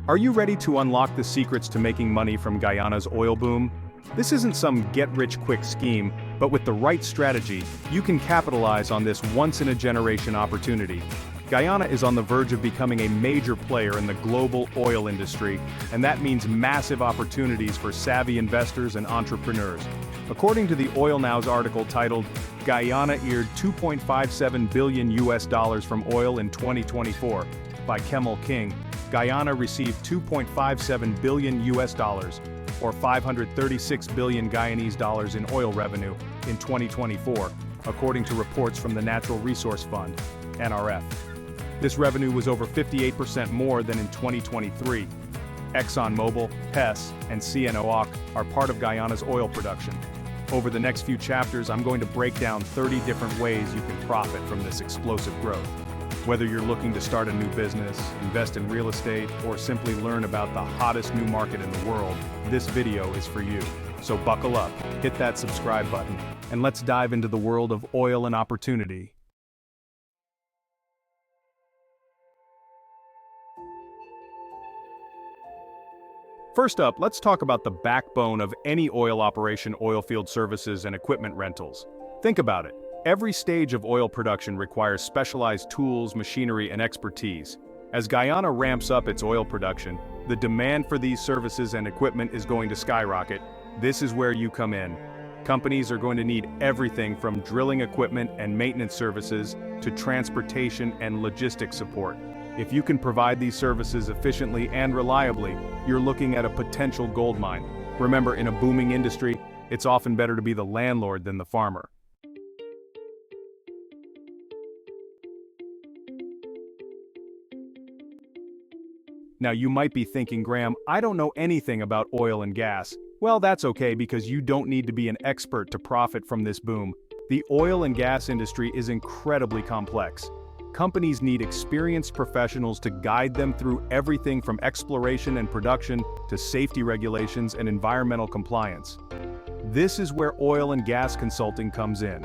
Are you ready to unlock the secrets to making money from Guyana's oil boom? This isn't some get-rich-quick scheme, but with the right strategy, you can capitalize on this once-in-a-generation opportunity. Guyana is on the verge of becoming a major player in the global oil industry, and that means massive opportunities for savvy investors and entrepreneurs. According to the Oil Now's article titled, Guyana earned $2.57 billion from oil in 2024, by Kemal King, Guyana received $2.57 billion or 536 billion Guyanese dollars in oil revenue in 2024, according to reports from the Natural Resource Fund, NRF. This revenue was over 58% more than in 2023. ExxonMobil, Hess, and CNOOC are part of Guyana's oil production. Over the next few chapters, I'm going to break down 30 different ways you can profit from this explosive growth. Whether you're looking to start a new business, invest in real estate, or simply learn about the hottest new market in the world, this video is for you. So buckle up, hit that subscribe button, and let's dive into the world of oil and opportunity. First up, let's talk about the backbone of any oil operation: oilfield services and equipment rentals. Think about it. Every stage of oil production requires specialized tools, machinery, and expertise. As Guyana ramps up its oil production, the demand for these services and equipment is going to skyrocket. This is where you come in. Companies are going to need everything from drilling equipment and maintenance services to transportation and logistics support. If you can provide these services efficiently and reliably, you're looking at a potential gold mine. Remember, in a booming industry, it's often better to be the landlord than the farmer. Now you might be thinking, Graham, I don't know anything about oil and gas. Well, that's okay, because you don't need to be an expert to profit from this boom. The oil and gas industry is incredibly complex. Companies need experienced professionals to guide them through everything from exploration and production to safety regulations and environmental compliance. This is where oil and gas consulting comes in.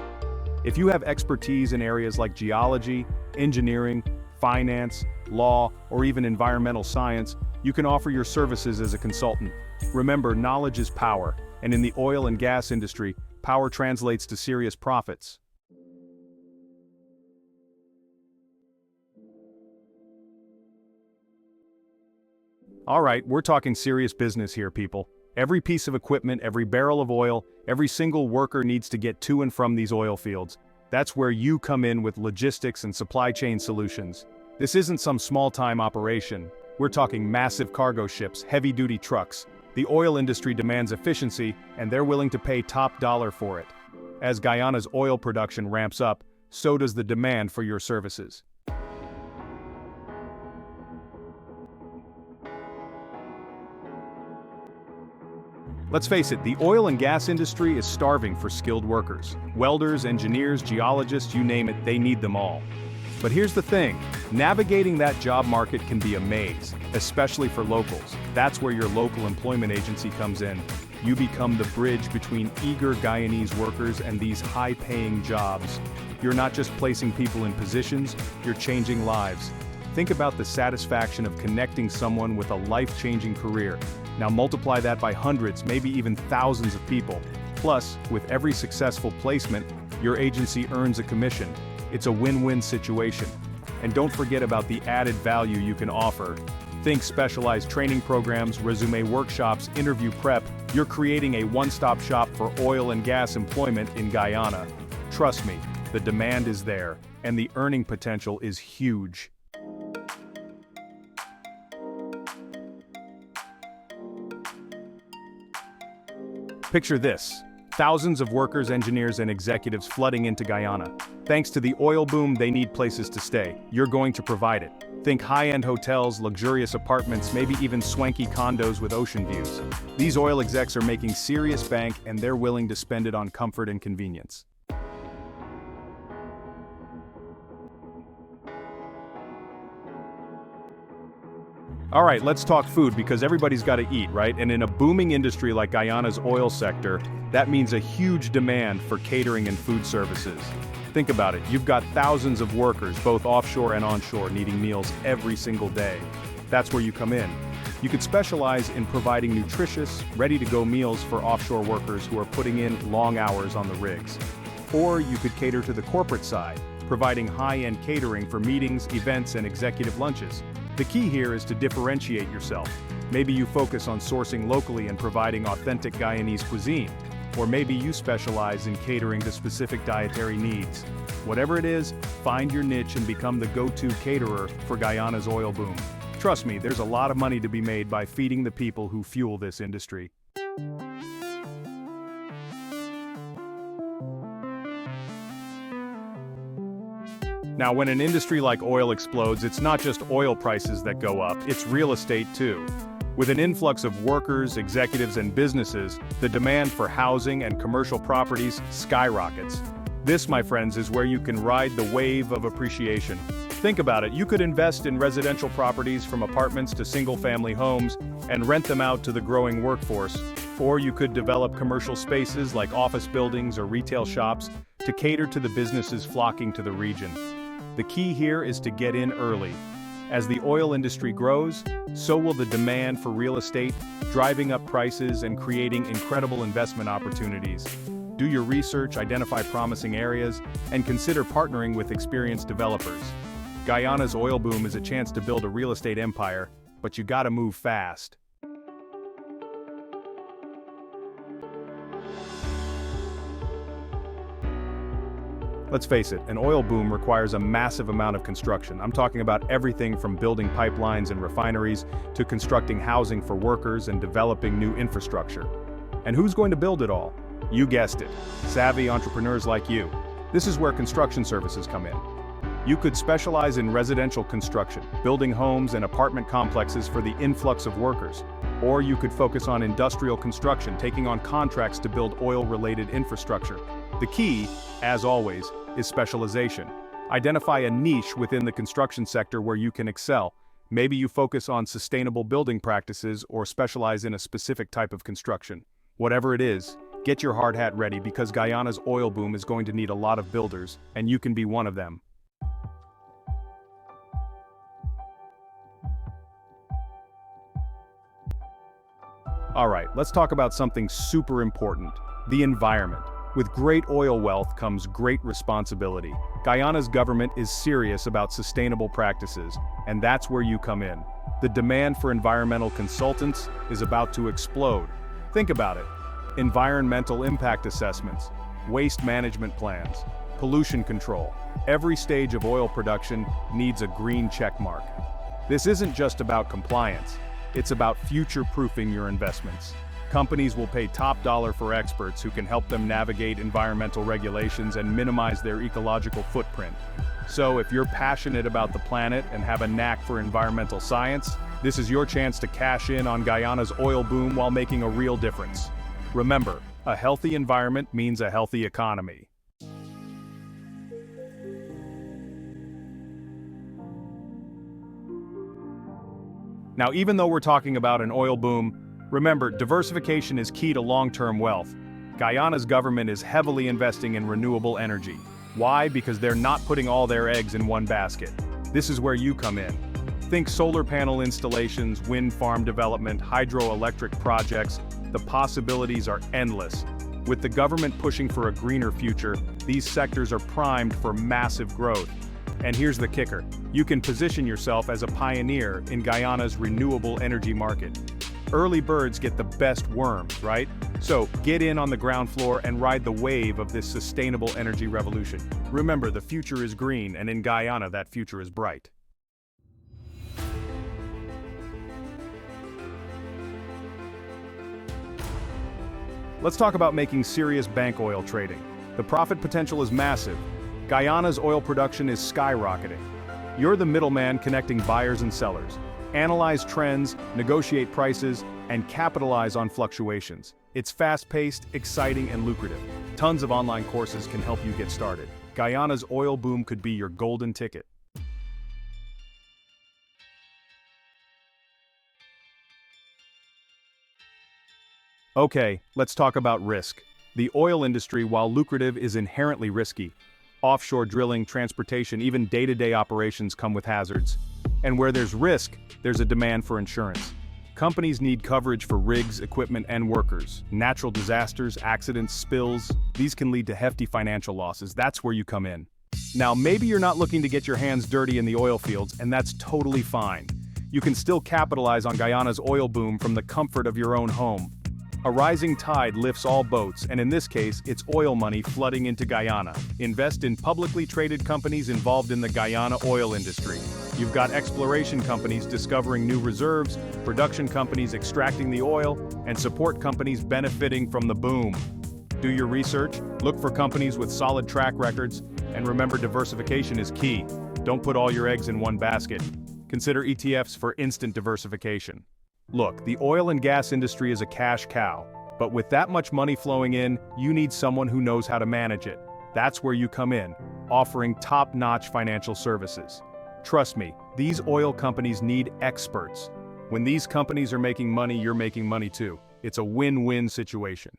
If you have expertise in areas like geology, engineering, finance, law, or even environmental science, you can offer your services as a consultant. Remember, knowledge is power, and in the oil and gas industry, power translates to serious profits. Alright, we're talking serious business here, people. Every piece of equipment, every barrel of oil, every single worker needs to get to and from these oil fields. That's where you come in with logistics and supply chain solutions. This isn't some small-time operation. We're talking massive cargo ships, heavy-duty trucks. The oil industry demands efficiency, and they're willing to pay top dollar for it. As Guyana's oil production ramps up, so does the demand for your services. Let's face it, the oil and gas industry is starving for skilled workers. Welders, engineers, geologists, you name it, they need them all. But here's the thing, navigating that job market can be a maze, especially for locals. That's where your local employment agency comes in. You become the bridge between eager Guyanese workers and these high-paying jobs. You're not just placing people in positions, you're changing lives. Think about the satisfaction of connecting someone with a life-changing career. Now multiply that by hundreds, maybe even thousands of people. Plus, with every successful placement, your agency earns a commission. It's a win-win situation. And don't forget about the added value you can offer. Think specialized training programs, resume workshops, interview prep. You're creating a one-stop shop for oil and gas employment in Guyana. Trust me, the demand is there, and the earning potential is huge. Picture this. Thousands of workers, engineers, and executives flooding into Guyana. Thanks to the oil boom, they need places to stay. You're going to provide it. Think high-end hotels, luxurious apartments, maybe even swanky condos with ocean views. These oil execs are making serious bank, and they're willing to spend it on comfort and convenience. Alright, let's talk food, because everybody's got to eat, right? And in a booming industry like Guyana's oil sector, that means a huge demand for catering and food services. Think about it, you've got thousands of workers, both offshore and onshore, needing meals every single day. That's where you come in. You could specialize in providing nutritious, ready-to-go meals for offshore workers who are putting in long hours on the rigs. Or you could cater to the corporate side, providing high-end catering for meetings, events, and executive lunches. The key here is to differentiate yourself. Maybe you focus on sourcing locally and providing authentic Guyanese cuisine. Or maybe you specialize in catering to specific dietary needs. Whatever it is, find your niche and become the go-to caterer for Guyana's oil boom. Trust me, there's a lot of money to be made by feeding the people who fuel this industry. Now, when an industry like oil explodes, it's not just oil prices that go up, it's real estate too. With an influx of workers, executives, and businesses, the demand for housing and commercial properties skyrockets. This, my friends, is where you can ride the wave of appreciation. Think about it, you could invest in residential properties from apartments to single-family homes and rent them out to the growing workforce. Or you could develop commercial spaces like office buildings or retail shops to cater to the businesses flocking to the region. The key here is to get in early. As the oil industry grows, so will the demand for real estate, driving up prices and creating incredible investment opportunities. Do your research, identify promising areas, and consider partnering with experienced developers. Guyana's oil boom is a chance to build a real estate empire, but you gotta move fast. Let's face it, an oil boom requires a massive amount of construction. I'm talking about everything from building pipelines and refineries to constructing housing for workers and developing new infrastructure. And who's going to build it all? You guessed it, savvy entrepreneurs like you. This is where construction services come in. You could specialize in residential construction, building homes and apartment complexes for the influx of workers. Or you could focus on industrial construction, taking on contracts to build oil-related infrastructure. The key, as always, is specialization. Identify a niche within the construction sector where you can excel. Maybe you focus on sustainable building practices or specialize in a specific type of construction. Whatever it is, get your hard hat ready because Guyana's oil boom is going to need a lot of builders, and you can be one of them. Alright, let's talk about something super important, the environment. With great oil wealth comes great responsibility. Guyana's government is serious about sustainable practices, and that's where you come in. The demand for environmental consultants is about to explode. Think about it. Environmental impact assessments, waste management plans, pollution control. Every stage of oil production needs a green check mark. This isn't just about compliance, it's about future-proofing your investments. Companies will pay top dollar for experts who can help them navigate environmental regulations and minimize their ecological footprint. So if you're passionate about the planet and have a knack for environmental science, this is your chance to cash in on Guyana's oil boom while making a real difference. Remember, a healthy environment means a healthy economy. Now, even though we're talking about an oil boom, remember, diversification is key to long-term wealth. Guyana's government is heavily investing in renewable energy. Why? Because they're not putting all their eggs in one basket. This is where you come in. Think solar panel installations, wind farm development, hydroelectric projects. The possibilities are endless. With the government pushing for a greener future, these sectors are primed for massive growth. And here's the kicker. You can position yourself as a pioneer in Guyana's renewable energy market. Early birds get the best worms, right? So get in on the ground floor and ride the wave of this sustainable energy revolution. Remember, the future is green, and in Guyana, that future is bright. Let's talk about making serious bank oil trading. The profit potential is massive. Guyana's oil production is skyrocketing. You're the middleman connecting buyers and sellers. Analyze trends, negotiate prices, and capitalize on fluctuations. It's fast-paced, exciting, and lucrative. Tons of online courses can help you get started. Guyana's oil boom could be your golden ticket. Okay, let's talk about risk. The oil industry, while lucrative, is inherently risky. Offshore drilling, transportation, even day-to-day operations come with hazards. And where there's risk, there's a demand for insurance. Companies need coverage for rigs, equipment, and workers. Natural disasters, accidents, spills, these can lead to hefty financial losses. That's where you come in. Now, maybe you're not looking to get your hands dirty in the oil fields, and that's totally fine. You can still capitalize on Guyana's oil boom from the comfort of your own home. A rising tide lifts all boats, and in this case, it's oil money flooding into Guyana. Invest in publicly traded companies involved in the Guyana oil industry. You've got exploration companies discovering new reserves, production companies extracting the oil, and support companies benefiting from the boom. Do your research, look for companies with solid track records, and remember, diversification is key. Don't put all your eggs in one basket. Consider ETFs for instant diversification. Look, the oil and gas industry is a cash cow, but with that much money flowing in, you need someone who knows how to manage it. That's where you come in, offering top-notch financial services. Trust me, these oil companies need experts. When these companies are making money, you're making money too. It's a win-win situation.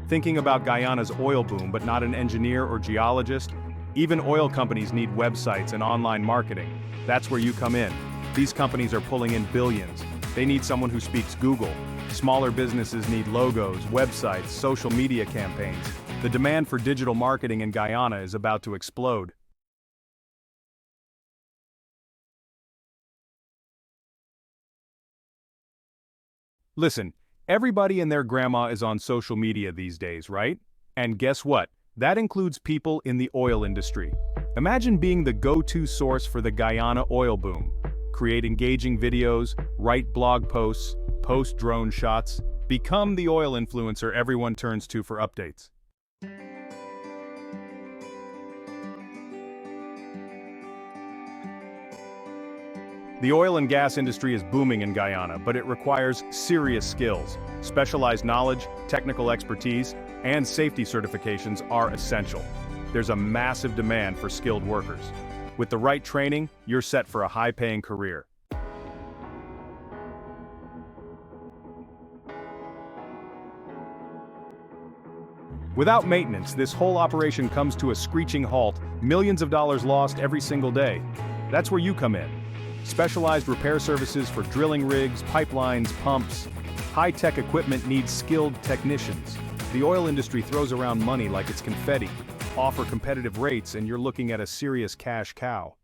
Thinking about Guyana's oil boom but not an engineer or geologist? Even oil companies need websites and online marketing. That's where you come in. These companies are pulling in billions. They need someone who speaks Google. Smaller businesses need logos, websites, social media campaigns. The demand for digital marketing in Guyana is about to explode. Listen, everybody and their grandma is on social media these days, right? And guess what? That includes people in the oil industry. Imagine being the go-to source for the Guyana oil boom. Create engaging videos, write blog posts, post drone shots, become the oil influencer everyone turns to for updates. The oil and gas industry is booming in Guyana, but it requires serious skills. Specialized knowledge, technical expertise, and safety certifications are essential. There's a massive demand for skilled workers. With the right training, you're set for a high-paying career. Without maintenance, this whole operation comes to a screeching halt, millions of dollars lost every single day. That's where you come in. Specialized repair services for drilling rigs, pipelines, pumps. High-tech equipment needs skilled technicians. The oil industry throws around money like it's confetti. Offer competitive rates and you're looking at a serious cash cow.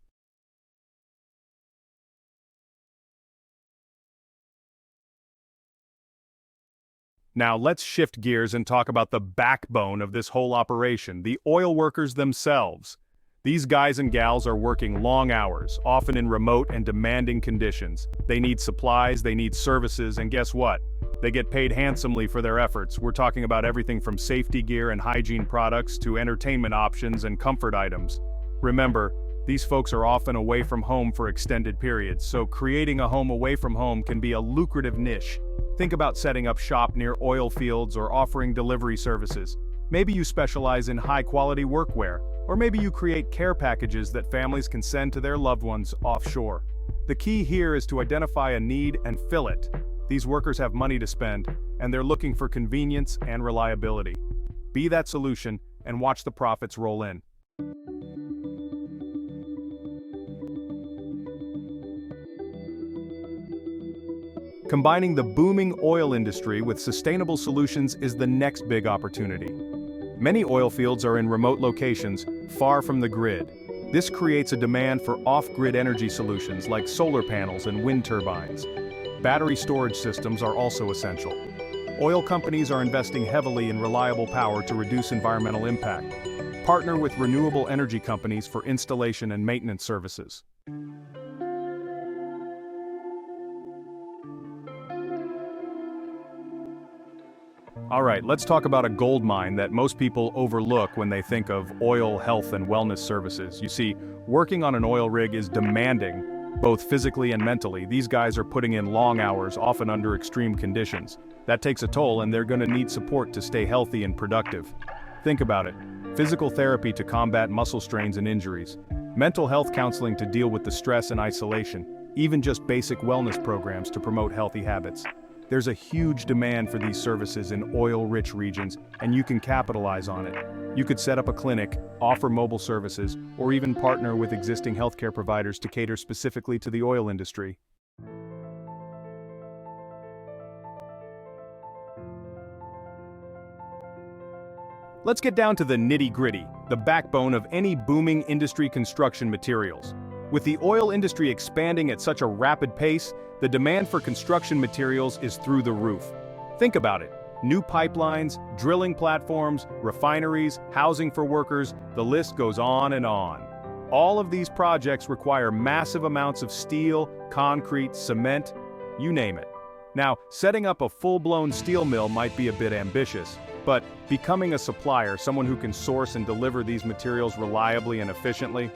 Now let's shift gears and talk about the backbone of this whole operation, the oil workers themselves. These guys and gals are working long hours, often in remote and demanding conditions. They need supplies, they need services, and guess what? They get paid handsomely for their efforts. We're talking about everything from safety gear and hygiene products to entertainment options and comfort items. Remember, these folks are often away from home for extended periods, so creating a home away from home can be a lucrative niche. Think about setting up shop near oil fields or offering delivery services. Maybe you specialize in high-quality workwear, or maybe you create care packages that families can send to their loved ones offshore. The key here is to identify a need and fill it. These workers have money to spend, and they're looking for convenience and reliability. Be that solution and watch the profits roll in. Combining the booming oil industry with sustainable solutions is the next big opportunity. Many oil fields are in remote locations, far from the grid. This creates a demand for off-grid energy solutions like solar panels and wind turbines. Battery storage systems are also essential. Oil companies are investing heavily in reliable power to reduce environmental impact. Partner with renewable energy companies for installation and maintenance services. Alright, let's talk about a gold mine that most people overlook when they think of oil, health, and wellness services. You see, working on an oil rig is demanding, both physically and mentally. These guys are putting in long hours, often under extreme conditions. That takes a toll, and they're going to need support to stay healthy and productive. Think about it. Physical therapy to combat muscle strains and injuries. Mental health counseling to deal with the stress and isolation. Even just basic wellness programs to promote healthy habits. There's a huge demand for these services in oil-rich regions, and you can capitalize on it. You could set up a clinic, offer mobile services, or even partner with existing healthcare providers to cater specifically to the oil industry. Let's get down to the nitty-gritty, the backbone of any booming industry: construction materials. With the oil industry expanding at such a rapid pace, the demand for construction materials is through the roof. Think about it. New pipelines, drilling platforms, refineries, housing for workers, the list goes on and on. All of these projects require massive amounts of steel, concrete, cement, you name it. Now, setting up a full-blown steel mill might be a bit ambitious, but becoming a supplier, someone who can source and deliver these materials reliably and efficiently,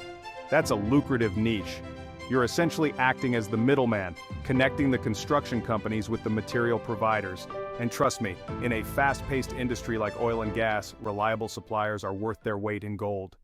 that's a lucrative niche. You're essentially acting as the middleman, connecting the construction companies with the material providers. And trust me, in a fast-paced industry like oil and gas, reliable suppliers are worth their weight in gold.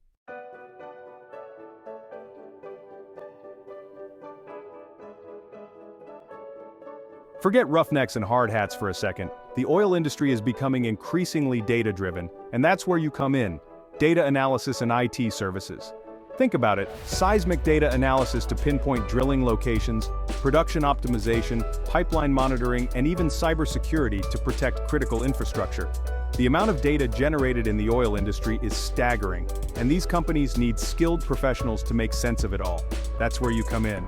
Forget roughnecks and hard hats for a second. The oil industry is becoming increasingly data-driven, and that's where you come in: data analysis and IT services. Think about it: seismic data analysis to pinpoint drilling locations, production optimization, pipeline monitoring, and even cybersecurity to protect critical infrastructure. The amount of data generated in the oil industry is staggering, and these companies need skilled professionals to make sense of it all. That's where you come in.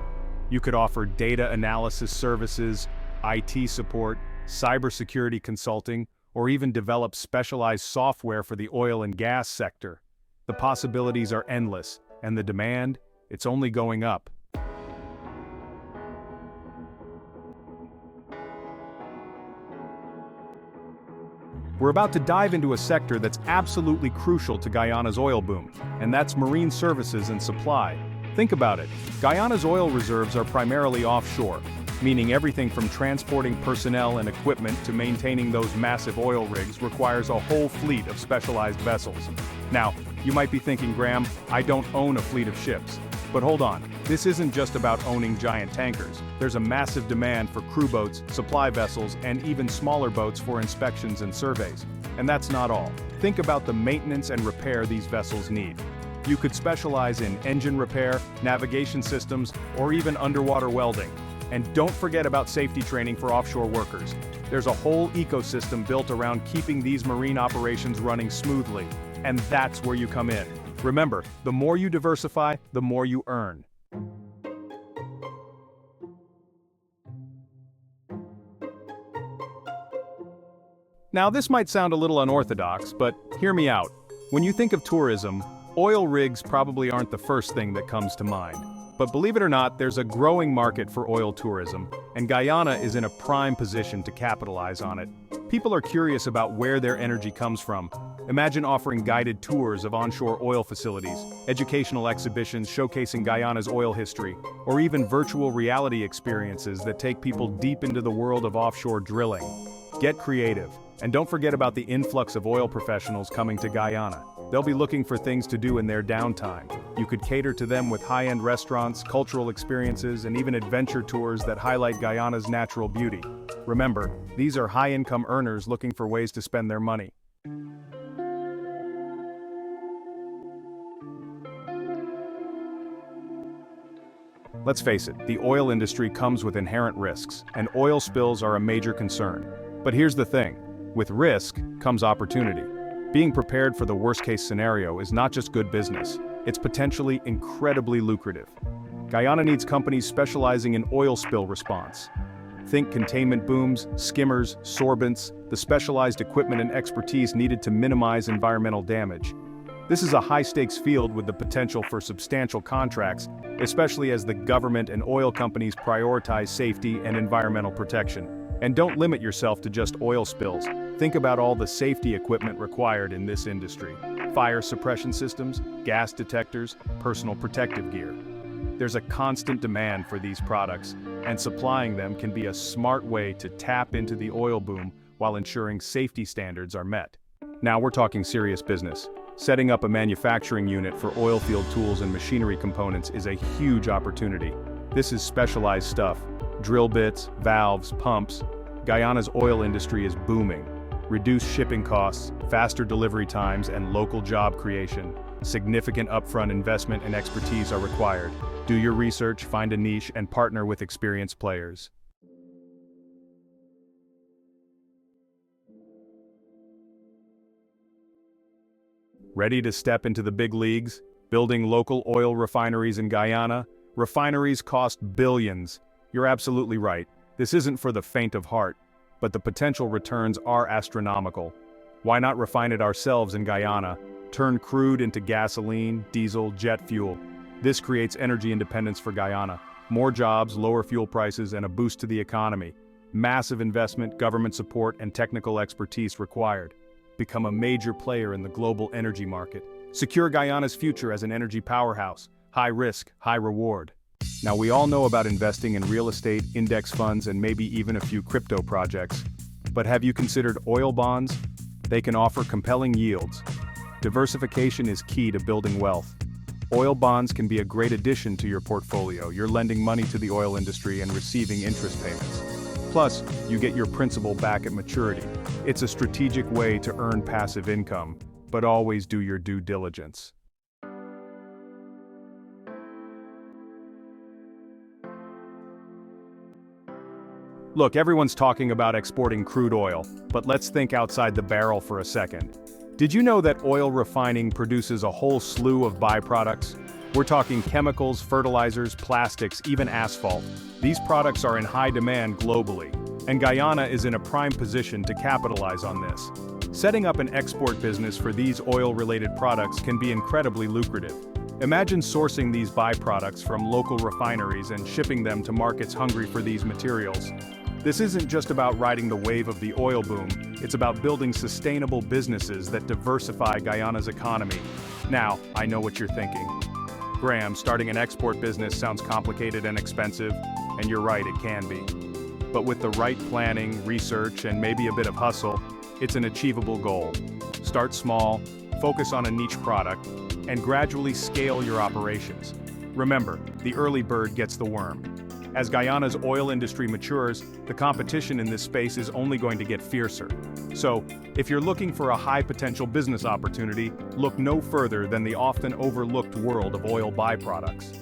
You could offer data analysis services, IT support, cybersecurity consulting, or even develop specialized software for the oil and gas sector. The possibilities are endless, and the demand, it's only going up. We're about to dive into a sector that's absolutely crucial to Guyana's oil boom, and that's marine services and supply. Think about it. Guyana's oil reserves are primarily offshore, meaning everything from transporting personnel and equipment to maintaining those massive oil rigs requires a whole fleet of specialized vessels. Now, you might be thinking, Graham, I don't own a fleet of ships. But hold on, this isn't just about owning giant tankers. There's a massive demand for crew boats, supply vessels, and even smaller boats for inspections and surveys. And that's not all. Think about the maintenance and repair these vessels need. You could specialize in engine repair, navigation systems, or even underwater welding. And don't forget about safety training for offshore workers. There's a whole ecosystem built around keeping these marine operations running smoothly. And that's where you come in. Remember, the more you diversify, the more you earn. Now, this might sound a little unorthodox, but hear me out. When you think of tourism, oil rigs probably aren't the first thing that comes to mind. But believe it or not, there's a growing market for oil tourism, and Guyana is in a prime position to capitalize on it. People are curious about where their energy comes from. Imagine offering guided tours of onshore oil facilities, educational exhibitions showcasing Guyana's oil history, or even virtual reality experiences that take people deep into the world of offshore drilling. Get creative, and don't forget about the influx of oil professionals coming to Guyana. They'll be looking for things to do in their downtime. You could cater to them with high-end restaurants, cultural experiences, and even adventure tours that highlight Guyana's natural beauty. Remember, these are high-income earners looking for ways to spend their money. Let's face it, the oil industry comes with inherent risks, and oil spills are a major concern. But here's the thing, with risk comes opportunity. Being prepared for the worst-case scenario is not just good business, it's potentially incredibly lucrative. Guyana needs companies specializing in oil spill response. Think containment booms, skimmers, sorbents, the specialized equipment and expertise needed to minimize environmental damage. This is a high-stakes field with the potential for substantial contracts, especially as the government and oil companies prioritize safety and environmental protection. And don't limit yourself to just oil spills. Think about all the safety equipment required in this industry. Fire suppression systems, gas detectors, personal protective gear. There's a constant demand for these products, and supplying them can be a smart way to tap into the oil boom while ensuring safety standards are met. Now we're talking serious business. Setting up a manufacturing unit for oil field tools and machinery components is a huge opportunity. This is specialized stuff: drill bits, valves, pumps. Guyana's oil industry is booming. Reduced shipping costs, faster delivery times, and local job creation. Significant upfront investment and expertise are required. Do your research, find a niche, and partner with experienced players. Ready to step into the big leagues? Building local oil refineries in Guyana? Refineries cost billions. You're absolutely right. This isn't for the faint of heart, but the potential returns are astronomical. Why not refine it ourselves in Guyana? Turn crude into gasoline, diesel, jet fuel. This creates energy independence for Guyana. More jobs, lower fuel prices, and a boost to the economy. Massive investment, government support, and technical expertise required. Become a major player in the global energy market. Secure Guyana's future as an energy powerhouse. High risk, high reward. Now we all know about investing in real estate, index funds, and maybe even a few crypto projects. But have you considered oil bonds? They can offer compelling yields. Diversification is key to building wealth. Oil bonds can be a great addition to your portfolio. You're lending money to the oil industry and receiving interest payments. Plus, you get your principal back at maturity. It's a strategic way to earn passive income, but always do your due diligence. Look, everyone's talking about exporting crude oil, but let's think outside the barrel for a second. Did you know that oil refining produces a whole slew of byproducts? We're talking chemicals, fertilizers, plastics, even asphalt. These products are in high demand globally, and Guyana is in a prime position to capitalize on this. Setting up an export business for these oil-related products can be incredibly lucrative. Imagine sourcing these byproducts from local refineries and shipping them to markets hungry for these materials. This isn't just about riding the wave of the oil boom, it's about building sustainable businesses that diversify Guyana's economy. Now, I know what you're thinking. Graham, starting an export business sounds complicated and expensive, and you're right, it can be. But with the right planning, research, and maybe a bit of hustle, it's an achievable goal. Start small, focus on a niche product, and gradually scale your operations. Remember, the early bird gets the worm. As Guyana's oil industry matures, the competition in this space is only going to get fiercer. So, if you're looking for a high-potential business opportunity, look no further than the often overlooked world of oil byproducts.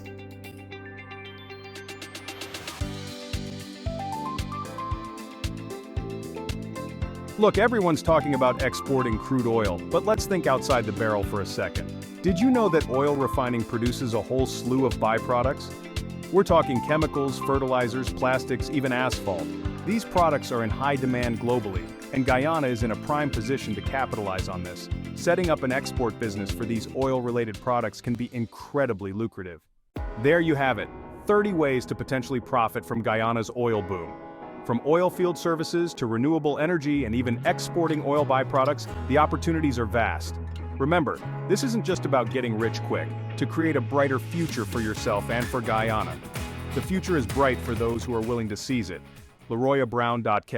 Look, everyone's talking about exporting crude oil, but let's think outside the barrel for a second. Did you know that oil refining produces a whole slew of byproducts? We're talking chemicals, fertilizers, plastics, even asphalt. These products are in high demand globally, and Guyana is in a prime position to capitalize on this. Setting up an export business for these oil-related products can be incredibly lucrative. There you have it, 30 ways to potentially profit from Guyana's oil boom. From oil field services to renewable energy and even exporting oil byproducts, the opportunities are vast. Remember, this isn't just about getting rich quick. To create a brighter future for yourself and for Guyana. The future is bright for those who are willing to seize it. LeRoyabrown.K